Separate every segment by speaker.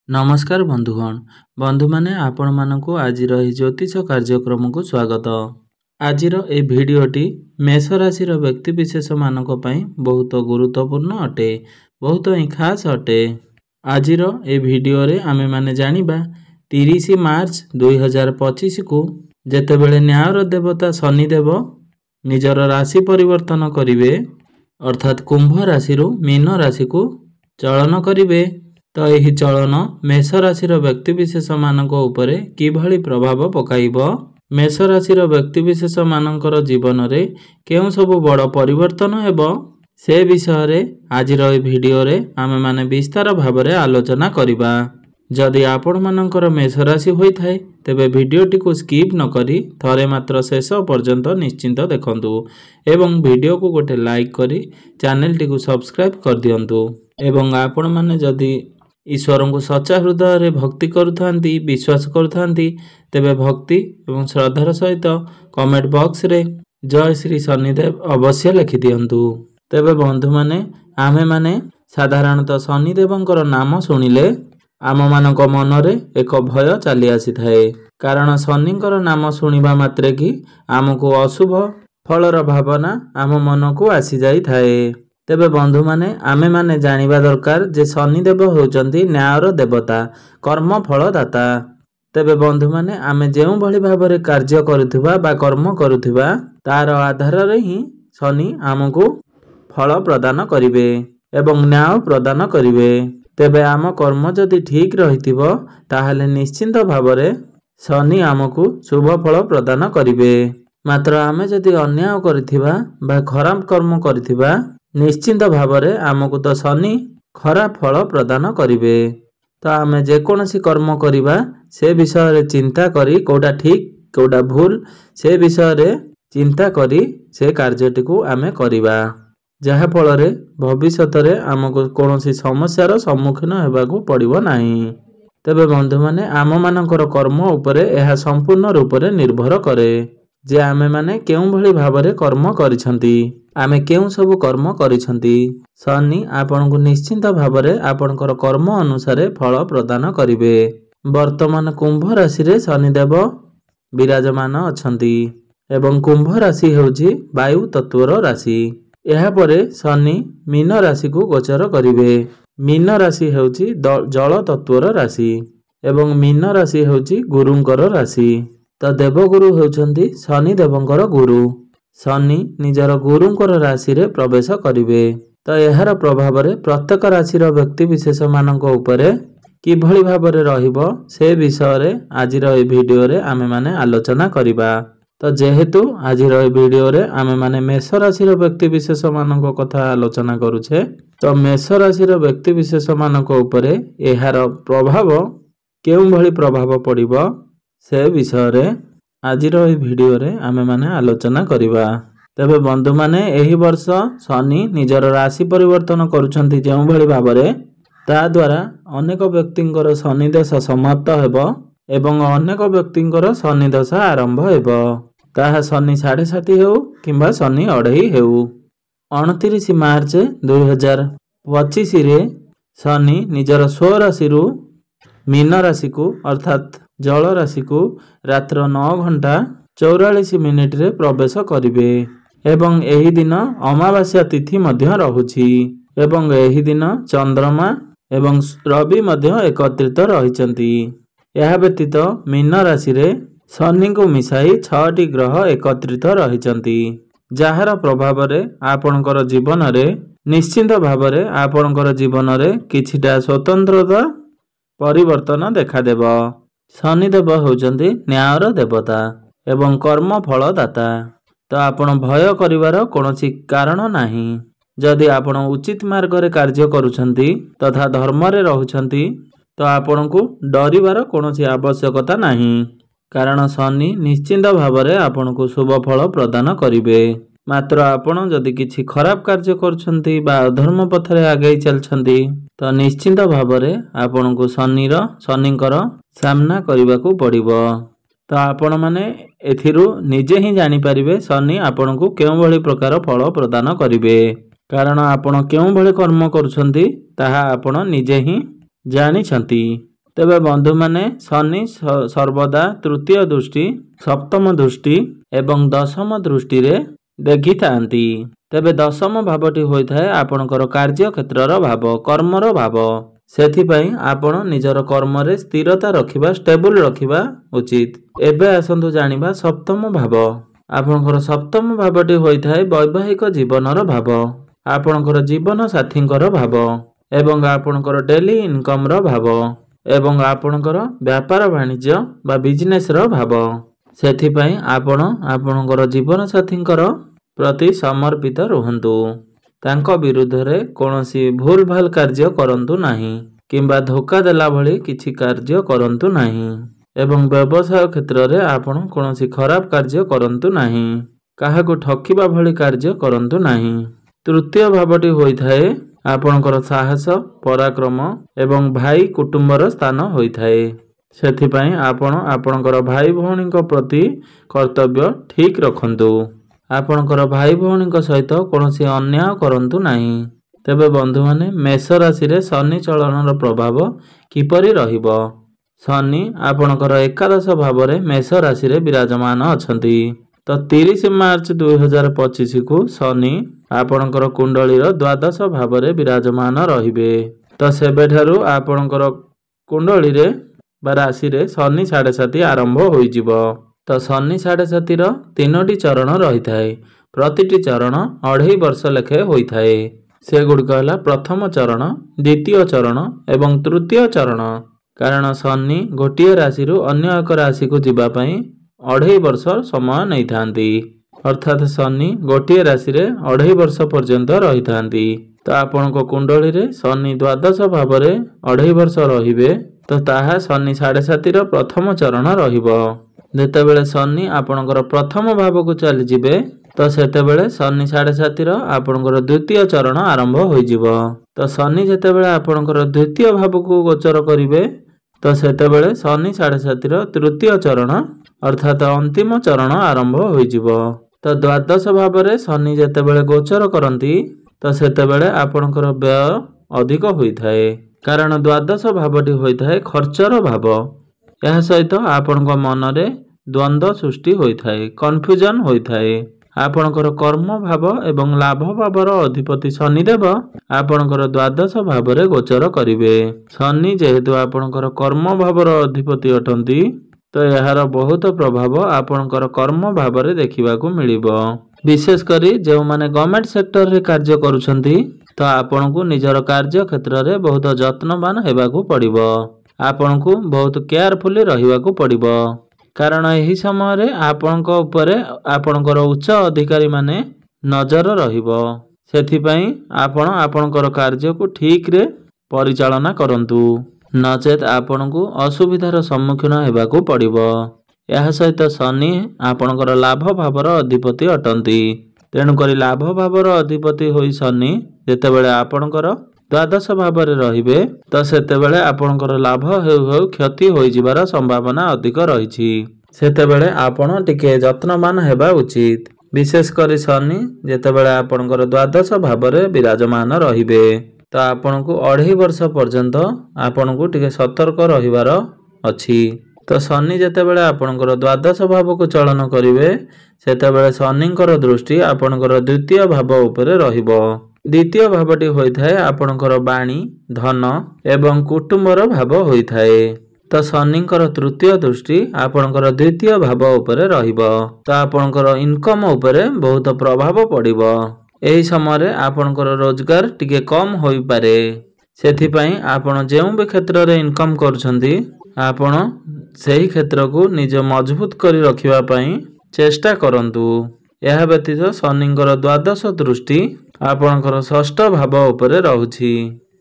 Speaker 1: नमस्कार बंधुगण बंधु माने आपण मानकु आजिर एही ज्योतिष कार्यक्रम को स्वागत। आजिर ए भिडियोटी मेष राशि व्यक्ति विशेष मानक पई बहुत गुरुत्वपूर्ण अटे, बहुत ही खास अटे। आजिर ए भिडियो रे आमे माने जानिबा 30 मार्च 2025 को जेतेबेले न्यायर देवता शनिदेव निजर राशि परिवर्तन करिवे अर्थात कुंभ राशि रु मीन राशि को चलन करिवे तो यही चलन मेष राशि व्यक्ति विशेष मानक उपरे किभली प्रभाव पकाइबो, मेष राशि व्यक्ति विशेष मानकर जीवन रे केउ सब बड़ परिवर्तन हेबो से विषय रे आजिर ए भिडियो रे आमे माने विस्तार भाव रे आलोचना करिबा। जदि आपण मानकर मेष राशि होई थाए तेबे भिडियोटी को स्किप न करी थरे मात्र शेष पर्यंत निश्चिंत देखंतु एवं भिडियो को गोटे लाइक करी चैनल टी को सब्सक्राइब कर दियंतु एवं आपण माने जदि ईश्वर को सच्चा हृदय रे भक्ति करुथांती विश्वास करुथांती तेबे भक्ति एवं श्रद्धार सहित कमेंट बॉक्स रे जय श्री शनिदेव अवश्य लिखि दियंतु। तेबे बंधु माने आमे माने साधारणतः शनिदेवंकर नाम सुनिले आम मानक मन रे एक भय चली आसी थाए, कारण शनिंकर नाम सुनिबा मात्रे कि आमको अशुभ फलर भावना आम मन को आसी जाई थाए। तेबे बंधु माने आमे माने जानिबा दरकार जे शनिदेव होउचंती न्यायर देवता, कर्म फलदाता। तेबे बंधु माने आमे जेउ भली भाबरे कार्य करुथिबा बा कर्म करुथिबा तार आधार रे ही शनि आमको फल प्रदान करिवे एवं न्याय प्रदान करिवे। तेबे आम कर्म जदि ठीक रहिथिबो ताहाले निश्चिंत भाबरे शनि आमको शुभ फल प्रदान करिवे। मात्र आमे जदि अन्याय करिथिबा बा खराब कर्म करिथिबा निश्चिंत भावरे आमको तो शनि खराब फल प्रदान करिवे। तो आमे जेकोनसी कर्म करिबा से विषय रे चिंता करी कोडा ठीक कोडा भूल से विषय रे चिंता करी से कार्यटी को आमे करिबा, जहा फल रे भविष्यत रे आमको कोनोसी समस्यार सम्मुखीन हेबाकू पड़िबो नाही। तेबे बंधु माने आम मानकर कर्म उपरे एहा संपूर्ण रूप रे निर्भर करे जे आमे माने केउ भली भावरे कर्म करिसंती, आमे केउ सब कर्म करिसंती। शनि आपनको निश्चिंत भावरे आपनकर कर्म अनुसारे फल प्रदान करिवे। वर्तमान कुंभ राशि रे शनिदेव विराजमान अछंती एवं कुंभ राशि हेउची वायु तत्वर राशि। एहा परे शनि मीन राशि को गोचर करिवे। मीन राशि हेउची जल तत्वर राशि एवं मीन राशि हेउची गुरुंकर राशि। तो देवगुरु हेउचंती शनि देवंकर गुरु। शनि निजर गुरुंकर राशि रे प्रवेश करिवे तो एहार प्रभाव रे प्रत्येक राशि व्यक्ति विशेष मानक उपरे किभली भाबरे रहिबो से विषय रे आजिर ए भिडियो रे आमे माने आलोचना करिबा। तो जेहेतु आजिर ए भिडियो रे आमे माने मेष राशि व्यक्ति विशेष मानक कथा आलोचना करूछे तो मेष राशि व्यक्ति विशेष मानक उपरे एहार प्रभाव केउ भली प्रभाव पड़िबो से विषय रे आजिर ए भिडियो रे आमे माने आलोचना करिबा। तेबे बंधु माने एही वर्ष शनि निजर राशि परिवर्तन करूछंती जेउ भली भाबरे ता द्वारा अनेक व्यक्तिंकर शनि दशा समाप्त हेबो एवं अनेक व्यक्तिंकर शनि दशा आरंभ हेबो। ताहा शनि 7.5 हेउ किंबा शनि 2.5 हेउ। 29 मार्च 2025 रे शनि निजर स्व राशि रु मीन राशि को अर्थात जल राशि को रात्र 9 घंटा 44 मिनिट रे प्रवेश करिवे एवं एही दिन अमावास्या तिथि मध्य रहुछि एवं एही दिन चंद्रमा एवं रवि मध्य एकत्रित रहिचंती। एहा व्यतीत मीन राशि रे शनि को मिसाई 6टी ग्रह एकत्रित रहिचंती, जाहार प्रभाव रे आपनकर जीवन रे निश्चिंत भाव रे आपनकर जीवन रे किछिटा स्वतंत्रता परिवर्तन देखा देबो। शनिदेव होउचंती न्यायर देवता एवं कर्म फलदाता। तो आपण भय करिवार कोनोसी कारण नाही। जदि आपण उचित मार्ग रे कार्य करूछंती तथा धर्म रे रहुछंती तो आपनको डरिवार कोनोसी आवश्यकता नाही, कारण शनि निश्चिंत भाव रे आपनको शुभ फल प्रदान करिवे। मात्र आपण जदि किछि खराब कार्य करूछंती बा अधर्म पथ रे आगे चलछंती तो निश्चिंत भाव रे आपनको शनिंकर सामना करिबाकू पड़िबो। तो आपण माने एथिरु निजे ही जानि परिबे शनि आपनको केउ भली प्रकार फल प्रदान करिवे, कारण आपण केउ भली कर्म करूछंती ताहा आपण निजे ही जानिछंती। ତେବେ ବନ୍ଧୁମାନେ ଶନି ସର୍ବଦା ତୃତୀୟ ଦୃଷ୍ଟି, ସପ୍ତମ ଦୃଷ୍ଟି ଏବଂ ଦଶମ ଦୃଷ୍ଟିରେ ଦେଖିଥାନ୍ତି। ତେବେ ଦଶମ ଭାବଟି ହୋଇଥାଏ ଆପଣଙ୍କର କାର୍ଯ୍ୟକ୍ଷେତ୍ରର ଭାବ, କର୍ମର ଭାବ। ସେଥିପାଇଁ ଆପଣ ନିଜର କର୍ମରେ ସ୍ଥିରତା ରଖିବା, ଷ୍ଟେବୁଲ ରଖିବା ଉଚିତ। ଏବେ ଆସନ୍ତୁ ଜାଣିବା ସପ୍ତମ ଭାବ। ଆପଣଙ୍କର ସପ୍ତମ ଭାବଟି ହୋଇଥାଏ ବୈବାହିକ ଜୀବନର ଭାବ, ଆପଣଙ୍କର ଜୀବନ ସାଥୀଙ୍କର ଭାବ ଏବଂ ଆପଣଙ୍କର ଡେଲି ଇନକମର ଭାବ ଏବଂ ଆପଣଙ୍କର ବ୍ୟାପାର ବାଣିଜ୍ୟ ବା ବିଜନେସର ଭାବ। ସେଥିପାଇଁ ଆପଣ ଆପଣଙ୍କର ଜୀବନ ସାଥୀଙ୍କର ପ୍ରତି ସମର୍ପିତ ରୁହନ୍ତୁ। ତାଙ୍କ ବିରୁଦ୍ଧରେ କୌଣସି ଭୁଲ ଭାଲ କାର୍ଯ୍ୟ କରନ୍ତୁ ନାହିଁ କିମ୍ବା ଧୋକା ଦେଲା ଭଳି କିଛି କାର୍ଯ୍ୟ କରନ୍ତୁ ନାହିଁ ଏବଂ ବ୍ୟବସାୟ କ୍ଷେତ୍ରରେ ଆପଣ କୌଣସି ଖରାପ କାର୍ଯ୍ୟ କରନ୍ତୁ ନାହିଁ, କାହାକୁ ଠକିବା ଭଳି କାର୍ଯ୍ୟ କରନ୍ତୁ ନାହିଁ। ତୃତୀୟ ଭାବଟି ହୋଇଥାଏ ଆପଣଙ୍କର ସାହସ, ପରାକ୍ରମ ଏବଂ ଭାଇ କୁଟୁମ୍ବର ସ୍ଥାନ ହୋଇଥାଏ। ସେଥିପାଇଁ ଆପଣ ଆପଣଙ୍କର ଭାଇ ଭଉଣୀଙ୍କ ପ୍ରତି କର୍ତ୍ତବ୍ୟ ଠିକ୍ ରଖନ୍ତୁ। ଆପଣଙ୍କର ଭାଇ ଭଉଣୀଙ୍କ ସହିତ କୌଣସି ଅନ୍ୟାୟ କରନ୍ତୁ ନାହିଁ। ତେବେ ବନ୍ଧୁମାନେ, ମେଷ ରାଶିରେ ଶନି ଚଳନର ପ୍ରଭାବ କିପରି ରହିବ? ଶନି ଆପଣଙ୍କର ଏକାଦଶ ଭାବରେ ମେଷ ରାଶିରେ ବିରାଜମାନ ଅଛନ୍ତି। ତ 30 ମାର୍ଚ୍ଚ 2025କୁ ଶନି ଆପଣଙ୍କର କୁଣ୍ଡଳୀର ଦ୍ୱାଦଶ ଭାବରେ ବିରାଜମାନ ରହିବେ। ତ ସେବେଠାରୁ ଆପଣଙ୍କର କୁଣ୍ଡଳୀରେ ବା ରାଶିରେ ଶନି 7.5 ଆରମ୍ଭ ହୋଇଯିବ। ତ ଶନି 7.5ର 3ଟି ଚରଣ ରହିଥାଏ। ପ୍ରତିଟି ଚରଣ 2.5 ବର୍ଷ ଲେଖେ ହୋଇଥାଏ। ସେଗୁଡ଼ିକ ହେଲା ପ୍ରଥମ ଚରଣ, ଦ୍ୱିତୀୟ ଚରଣ ଏବଂ ତୃତୀୟ ଚରଣ। କାରଣ ଶନି ଗୋଟିଏ ରାଶିରୁ ଅନ୍ୟ ଏକ ରାଶିକୁ ଯିବା ପାଇଁ 2.5 ବର୍ଷ ସମୟ ନେଇଥାନ୍ତି। ଅର୍ଥାତ୍ ଶନି ଗୋଟିଏ ରାଶିରେ 2.5 ବର୍ଷ ପର୍ଯ୍ୟନ୍ତ ରହିଥାନ୍ତି। ତ ଆପଣଙ୍କ କୁଣ୍ଡଳୀରେ ଶନି ଦ୍ୱାଦଶ ଭାବରେ 2.5 ବର୍ଷ ରହିବେ। ତ ତାହା ଶନି 7.5ର ପ୍ରଥମ ଚରଣ ରହିବ। ଯେତେବେଳେ ଶନି ଆପଣଙ୍କର ପ୍ରଥମ ଭାବକୁ ଚାଲିଯିବେ ତ ସେତେବେଳେ ଶନି 7.5ର ଆପଣଙ୍କର ଦ୍ୱିତୀୟ ଚରଣ ଆରମ୍ଭ ହୋଇଯିବ। ତ ଶନି ଯେତେବେଳେ ଆପଣଙ୍କର ଦ୍ୱିତୀୟ ଭାବକୁ ଗୋଚର କରିବେ ତ ସେତେବେଳେ ଶନି 7.5ର ତୃତୀୟ ଚରଣ ଅର୍ଥାତ୍ ଅନ୍ତିମ ଚରଣ ଆରମ୍ଭ ହୋଇଯିବ। ତ ଦ୍ୱାଦଶ ଭାବରେ ଶନି ଯେତେବେଳେ ଗୋଚର କରନ୍ତି ତ ସେତେବେଳେ ଆପଣଙ୍କର ବ୍ୟୟ ଅଧିକ ହୋଇଥାଏ। କାରଣ ଦ୍ୱାଦଶ ଭାବଟି ହୋଇଥାଏ ଖର୍ଚ୍ଚର ଭାବ। ଏହା ସହିତ ଆପଣଙ୍କ ମନରେ ଦ୍ୱନ୍ଦ୍ୱ ସୃଷ୍ଟି ହୋଇଥାଏ, କନଫ୍ୟୁଜନ ହୋଇଥାଏ। ଆପଣଙ୍କର କର୍ମ ଭାବ ଏବଂ ଲାଭ ଭାବର ଅଧିପତି ଶନିଦେବ ଆପଣଙ୍କର ଦ୍ୱାଦଶ ଭାବରେ ଗୋଚର କରିବେ। ଶନି ଯେହେତୁ ଆପଣଙ୍କର କର୍ମ ଭାବର ଅଧିପତି ଅଟନ୍ତି ତ ଏହାର ବହୁତ ପ୍ରଭାବ ଆପଣଙ୍କର କର୍ମ ଭାବରେ ଦେଖିବାକୁ ମିଳିବ। ବିଶେଷ କରି ଯେଉଁମାନେ ଗଭର୍ଣ୍ଣମେଣ୍ଟ ସେକ୍ଟରରେ କାର୍ଯ୍ୟ କରୁଛନ୍ତି ତ ଆପଣଙ୍କୁ ନିଜର କାର୍ଯ୍ୟ କ୍ଷେତ୍ରରେ ବହୁତ ଯତ୍ନବାନ ହେବାକୁ ପଡ଼ିବ। ଆପଣଙ୍କୁ ବହୁତ କେୟାରଫୁଲି ରହିବାକୁ ପଡ଼ିବ। କାରଣ ଏହି ସମୟରେ ଆପଣଙ୍କ ଉପରେ ଆପଣଙ୍କର ଉଚ୍ଚ ଅଧିକାରୀମାନେ ନଜର ରହିବ। ସେଥିପାଇଁ ଆପଣ ଆପଣଙ୍କର କାର୍ଯ୍ୟକୁ ଠିକରେ ପରିଚାଳନା କରନ୍ତୁ, ନଚେତ୍ ଆପଣଙ୍କୁ ଅସୁବିଧାର ସମ୍ମୁଖୀନ ହେବାକୁ ପଡ଼ିବ। ଏହା ସହିତ ଶନି ଆପଣଙ୍କର ଲାଭ ଭାବର ଅଧିପତି ଅଟନ୍ତି। ତେଣୁକରି ଲାଭ ଭାବର ଅଧିପତି ହୋଇ ଶନି ଯେତେବେଳେ ଆପଣଙ୍କର ଦ୍ୱାଦଶ ଭାବରେ ରହିବେ ତ ସେତେବେଳେ ଆପଣଙ୍କର ଲାଭ ହେଉ ହେଉ କ୍ଷତି ହୋଇଯିବାର ସମ୍ଭାବନା ଅଧିକ ରହିଛି। ସେତେବେଳେ ଆପଣ ଟିକେ ଯତ୍ନବାନ ହେବା ଉଚିତ। ବିଶେଷ କରି ଶନି ଯେତେବେଳେ ଆପଣଙ୍କର ଦ୍ୱାଦଶ ଭାବରେ ବିରାଜମାନ ରହିବେ ତ ଆପଣଙ୍କୁ 2.5 ବର୍ଷ ପର୍ଯ୍ୟନ୍ତ ଆପଣଙ୍କୁ ଟିକେ ସତର୍କ ରହିବାର ଅଛି। ତ ଶନି ଯେତେବେଳେ ଆପଣଙ୍କର ଦ୍ୱାଦଶ ଭାବକୁ ଚଳନ କରିବେ ସେତେବେଳେ ଶନିଙ୍କର ଦୃଷ୍ଟି ଆପଣଙ୍କର ଦ୍ୱିତୀୟ ଭାବ ଉପରେ ରହିବ। ଦ୍ୱିତୀୟ ଭାବଟି ହୋଇଥାଏ ଆପଣଙ୍କର ବାଣୀ, ଧନ ଏବଂ କୁଟୁମ୍ବର ଭାବ ହୋଇଥାଏ। ତ ଶନିଙ୍କର ତୃତୀୟ ଦୃଷ୍ଟି ଆପଣଙ୍କର ଦ୍ୱିତୀୟ ଭାବ ଉପରେ ରହିବ। ତ ଆପଣଙ୍କର ଇନକମ୍ ଉପରେ ବହୁତ ପ୍ରଭାବ ପଡ଼ିବ। ଏହି ସମୟରେ ଆପଣଙ୍କର ରୋଜଗାର ଟିକେ କମ୍ ହୋଇପାରେ। ସେଥିପାଇଁ ଆପଣ ଯେଉଁ ବି କ୍ଷେତ୍ରରେ ଇନକମ୍ କରୁଛନ୍ତି ଆପଣ ସେହି କ୍ଷେତ୍ରକୁ ନିଜ ମଜବୁତ କରି ରଖିବା ପାଇଁ ଚେଷ୍ଟା କରନ୍ତୁ। ଏହା ବ୍ୟତୀତ ଶନିଙ୍କର ଦ୍ୱାଦଶ ଦୃଷ୍ଟି ଆପଣଙ୍କର ଷଷ୍ଠ ଭାବ ଉପରେ ରହୁଛି।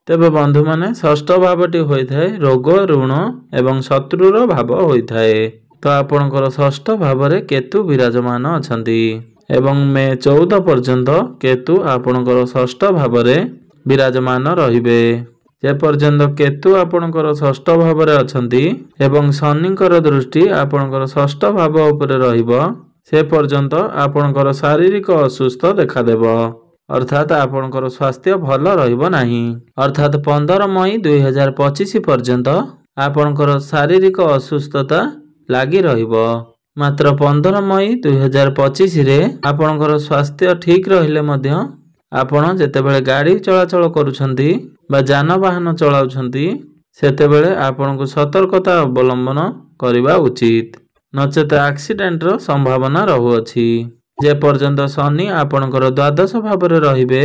Speaker 1: ତେବେ ବନ୍ଧୁମାନେ, ଷଷ୍ଠ ଭାବଟି ହୋଇଥାଏ ରୋଗ, ଋଣ ଏବଂ ଶତ୍ରୁର ଭାବ ହୋଇଥାଏ। ତ ଆପଣଙ୍କର ଷଷ୍ଠ ଭାବରେ କେତୁ ବିରାଜମାନ ଅଛନ୍ତି ଏବଂ ମେ 14 ପର୍ଯ୍ୟନ୍ତ କେତୁ ଆପଣଙ୍କର ଷଷ୍ଠ ଭାବରେ ବିରାଜମାନ ରହିବେ। ଯେପର୍ଯ୍ୟନ୍ତ କେତୁ ଆପଣଙ୍କର ଷଷ୍ଠ ଭାବରେ ଅଛନ୍ତି ଏବଂ ଶନିଙ୍କର ଦୃଷ୍ଟି ଆପଣଙ୍କର ଷଷ୍ଠ ଭାବ ଉପରେ ରହିବ ସେ ପର୍ଯ୍ୟନ୍ତ ଆପଣଙ୍କର ଶାରୀରିକ ଅସୁସ୍ଥ ଦେଖାଦେବ। ଅର୍ଥାତ୍ ଆପଣଙ୍କର ସ୍ୱାସ୍ଥ୍ୟ ଭଲ ରହିବ ନାହିଁ। ଅର୍ଥାତ୍ 15 ମଇ 2025 ପର୍ଯ୍ୟନ୍ତ ଆପଣଙ୍କର ଶାରୀରିକ ଅସୁସ୍ଥତା ଲାଗି ରହିବ। ମାତ୍ର 15 ମଇ 2025ରେ ଆପଣଙ୍କର ସ୍ୱାସ୍ଥ୍ୟ ଠିକ୍ ରହିଲେ ମଧ୍ୟ ଆପଣ ଯେତେବେଳେ ଗାଡ଼ି ଚଳାଚଳ କରୁଛନ୍ତି ବା ଯାନବାହନ ଚଳାଉଛନ୍ତି ସେତେବେଳେ ଆପଣଙ୍କୁ ସତର୍କତା ଅବଲମ୍ବନ କରିବା ଉଚିତ, ନଚେତ ଆକ୍ସିଡେଣ୍ଟର ସମ୍ଭାବନା ରହୁଅଛି। ଯେପର୍ଯ୍ୟନ୍ତ ଶନି ଆପଣଙ୍କର ଦ୍ୱାଦଶ ଭାବରେ ରହିବେ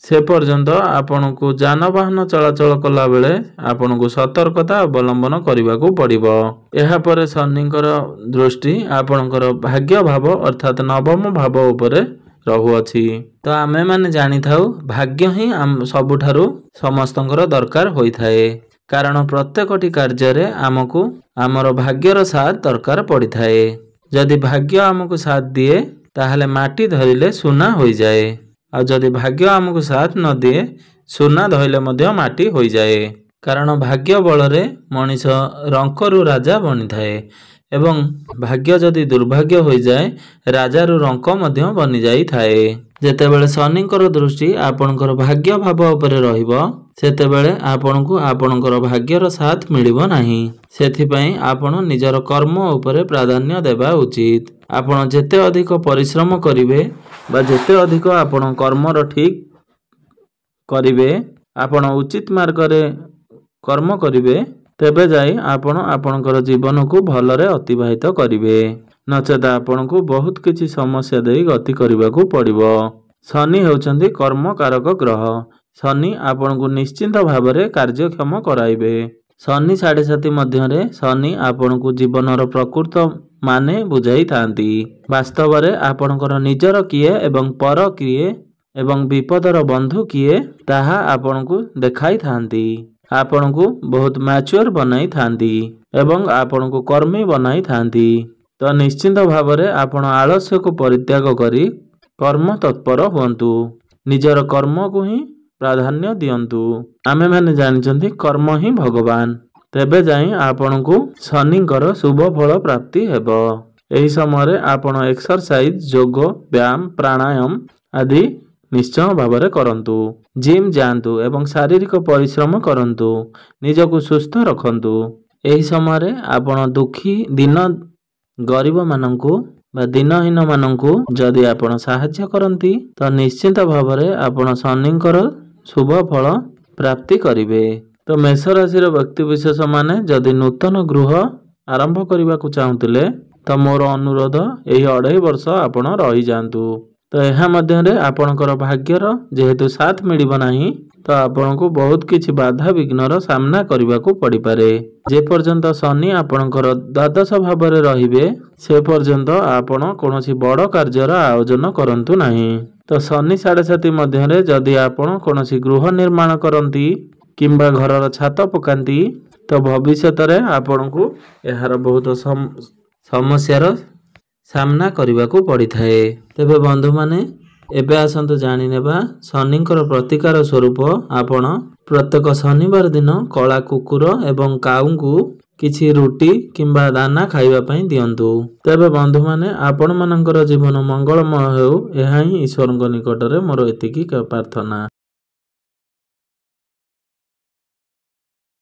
Speaker 1: ସେ ପର୍ଯ୍ୟନ୍ତ ଆପଣଙ୍କୁ ଯାନବାହନ ଚଳାଚଳ କଲାବେଳେ ଆପଣଙ୍କୁ ସତର୍କତା ଅବଲମ୍ବନ କରିବାକୁ ପଡ଼ିବ। ଏହାପରେ ଶନିଙ୍କର ଦୃଷ୍ଟି ଆପଣଙ୍କର ଭାଗ୍ୟ ଭାବ ଅର୍ଥାତ୍ ନବମ ଭାବ ଉପରେ ରହୁଅଛି। ତ ଆମେମାନେ ଜାଣିଥାଉ ଭାଗ୍ୟ ହିଁ ସବୁଠାରୁ ସମସ୍ତଙ୍କର ଦରକାର ହୋଇଥାଏ, କାରଣ ପ୍ରତ୍ୟେକଟି କାର୍ଯ୍ୟରେ ଆମକୁ ଆମର ଭାଗ୍ୟର ସାଥ ଦରକାର ପଡ଼ିଥାଏ। ଯଦି ଭାଗ୍ୟ ଆମକୁ ସାଥ ଦିଏ ତାହେଲେ ମାଟି ଧରିଲେ ସୁନା ହୋଇଯାଏ, ଆଉ ଯଦି ଭାଗ୍ୟ ଆମକୁ ସାଥ ନ ଦିଏ ସୁନା ଧରିଲେ ମଧ୍ୟ ମାଟି ହୋଇଯାଏ। କାରଣ ଭାଗ୍ୟ ବଳରେ ମଣିଷ ରଙ୍କରୁ ରାଜା ବନିଥାଏ ଏବଂ ଭାଗ୍ୟ ଯଦି ଦୁର୍ଭାଗ୍ୟ ହୋଇଯାଏ ରାଜାରୁ ରଙ୍କ ମଧ୍ୟ ବନିଯାଇଥାଏ। ଯେତେବେଳେ ଶନିଙ୍କର ଦୃଷ୍ଟି ଆପଣଙ୍କର ଭାଗ୍ୟ ଭାବ ଉପରେ ରହିବ ସେତେବେଳେ ଆପଣଙ୍କୁ ଆପଣଙ୍କର ଭାଗ୍ୟର ସାଥ ମିଳିବ ନାହିଁ। ସେଥିପାଇଁ ଆପଣ ନିଜର କର୍ମ ଉପରେ ପ୍ରାଧାନ୍ୟ ଦେବା ଉଚିତ। ଆପଣ ଯେତେ ଅଧିକ ପରିଶ୍ରମ କରିବେ ବା ଯେତେ ଅଧିକ ଆପଣ କର୍ମର ଠିକ୍ କରିବେ, ଆପଣ ଉଚିତ ମାର୍ଗରେ କର୍ମ କରିବେ, ତେବେ ଯାଇ ଆପଣ ଆପଣଙ୍କର ଜୀବନକୁ ଭଲରେ ଅତିବାହିତ କରିବେ, ନଚେତ ଆପଣଙ୍କୁ ବହୁତ କିଛି ସମସ୍ୟା ଦେଇ ଗତି କରିବାକୁ ପଡ଼ିବ। ଶନି ହେଉଛନ୍ତି କର୍ମକାରକ ଗ୍ରହ। ଶନି ଆପଣଙ୍କୁ ନିଶ୍ଚିନ୍ତ ଭାବରେ କାର୍ଯ୍ୟକ୍ଷମ କରାଇବେ। ଶନି 7.5 ମଧ୍ୟରେ ଶନି ଆପଣଙ୍କୁ ଜୀବନର ପ୍ରକୃତ ମାନେ ବୁଝାଇଥାନ୍ତି। ବାସ୍ତବରେ ଆପଣଙ୍କର ନିଜର କିଏ ଏବଂ ପର କିଏ ଏବଂ ବିପଦର ବନ୍ଧୁ କିଏ ତାହା ଆପଣଙ୍କୁ ଦେଖାଇଥାନ୍ତି। ଆପଣଙ୍କୁ ବହୁତ ମ୍ୟାଚୁଅର ବନାଇଥାନ୍ତି ଏବଂ ଆପଣଙ୍କୁ କର୍ମୀ ବନାଇଥାନ୍ତି। ତ ନିଶ୍ଚିନ୍ତ ଭାବରେ ଆପଣ ଆଳସ୍ୟକୁ ପରିତ୍ୟାଗ କରି କର୍ମ ତତ୍ପର ହୁଅନ୍ତୁ। ନିଜର କର୍ମକୁ ହିଁ ପ୍ରାଧାନ୍ୟ ଦିଅନ୍ତୁ। ଆମେମାନେ ଜାଣିଛନ୍ତି କର୍ମ ହିଁ ଭଗବାନ। ତେବେ ଯାଇ ଆପଣଙ୍କୁ ଶନିଙ୍କର ଶୁଭ ଫଳ ପ୍ରାପ୍ତି ହେବ। ଏହି ସମୟରେ ଆପଣ ଏକ୍ସରସାଇଜ, ଯୋଗ, ବ୍ୟାୟାମ, ପ୍ରାଣାୟାମ ଆଦି ନିଶ୍ଚୟ ଭାବରେ କରନ୍ତୁ। ଜିମ୍ ଯାଆନ୍ତୁ ଏବଂ ଶାରୀରିକ ପରିଶ୍ରମ କରନ୍ତୁ। ନିଜକୁ ସୁସ୍ଥ ରଖନ୍ତୁ। ଏହି ସମୟରେ ଆପଣ ଦୁଃଖୀ ଦିନ ଗରିବମାନଙ୍କୁ ବା ଦିନହୀନମାନଙ୍କୁ ଯଦି ଆପଣ ସାହାଯ୍ୟ କରନ୍ତି ତ ନିଶ୍ଚିତ ଭାବରେ ଆପଣ ଶନିଙ୍କର ଶୁଭ ଫଳ ପ୍ରାପ୍ତି କରିବେ। ତ ମେଷ ରାଶିର ବ୍ୟକ୍ତିବିଶେଷ ମାନେ ଯଦି ନୂତନ ଗୃହ ଆରମ୍ଭ କରିବାକୁ ଚାହୁଁଥିଲେ ତ ମୋର ଅନୁରୋଧ ଏହି 2.5 ବର୍ଷ ଆପଣ ରହିଯାଆନ୍ତୁ। ତ ଏହା ମଧ୍ୟରେ ଆପଣଙ୍କର ଭାଗ୍ୟର ଯେହେତୁ ସାଥ ମିଳିବ ନାହିଁ ତ ଆପଣଙ୍କୁ ବହୁତ କିଛି ବାଧା ବିଘ୍ନର ସାମ୍ନା କରିବାକୁ ପଡ଼ିପାରେ। ଯେପର୍ଯ୍ୟନ୍ତ ଶନି ଆପଣଙ୍କର ଦ୍ୱାଦଶ ଭାବରେ ରହିବେ ସେ ପର୍ଯ୍ୟନ୍ତ ଆପଣ କୌଣସି ବଡ଼ କାର୍ଯ୍ୟର ଆୟୋଜନ କରନ୍ତୁ ନାହିଁ। ତ ଶନି 7.5 ମଧ୍ୟରେ ଯଦି ଆପଣ କୌଣସି ଗୃହ ନିର୍ମାଣ କରନ୍ତି କିମ୍ବା ଘରର ଛାତ ପକାନ୍ତି ତ ଭବିଷ୍ୟତରେ ଆପଣଙ୍କୁ ଏହାର ବହୁତ ସମସ୍ୟାର ସାମ୍ନା କରିବାକୁ ପଡ଼ିଥାଏ। ତେବେ ବନ୍ଧୁମାନେ ଏବେ ଆସନ୍ତୁ ଜାଣିନେବା ଶନିଙ୍କର ପ୍ରତିକାର ସ୍ୱରୂପ ଆପଣ ପ୍ରତ୍ୟେକ ଶନିବାର ଦିନ କଳା କୁକୁର ଏବଂ କାଉଙ୍କୁ କିଛି ରୁଟି କିମ୍ବା ଦାନା ଖାଇବା ପାଇଁ ଦିଅନ୍ତୁ। ତେବେ ବନ୍ଧୁମାନେ ଆପଣମାନଙ୍କର ଜୀବନ ମଙ୍ଗଳମୟ ହେଉ, ଏହା ହିଁ ଈଶ୍ୱରଙ୍କ ନିକଟରେ ମୋର ଏତିକି ପ୍ରାର୍ଥନା।